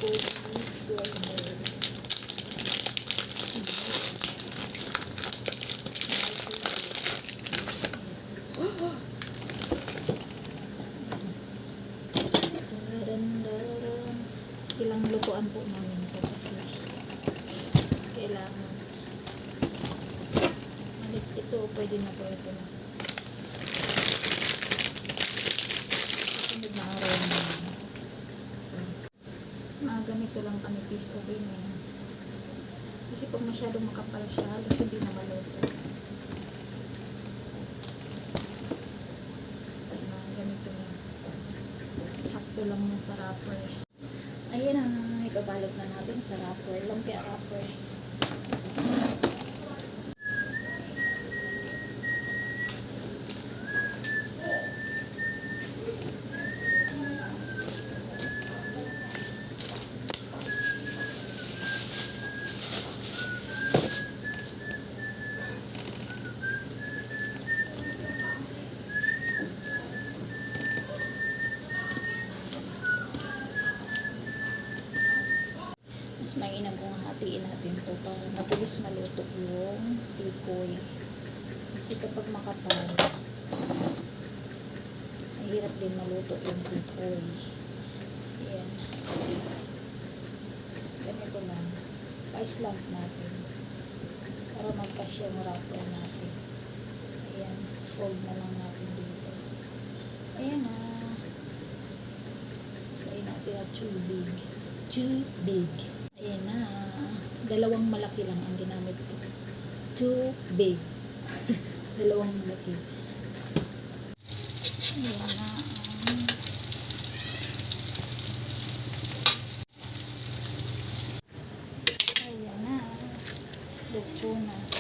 coconut flavor. Ilang lutuan po namin ito kasi kailangan malit ito, pwede na po ito na sunod na araw na mga ganito lang kanipis, okay na yan kasi pag masyadong makapal siya halos hindi na maluto. Mga ganito lang sakto lang na sa wrapper. Ayan ang ibabalot na natin sa wrapper, lumpia wrapper. Mas mainam kung hatiin natin to para mabilis maluto yung tikoy. Kasi kapag makapal, mahirap din maluto yung tikoy. Ayan. Ganito lang. Pa-slant natin. Para magkasya yung wrapper natin. Ayan. Fold na lang natin dito. Ayan na. Isayin natin na too big. Too big. Ayan na. Dalawang malaki lang ang ginamit ko. Too big. Dalawang malaki. Ayan na. Ayan na. Luto na.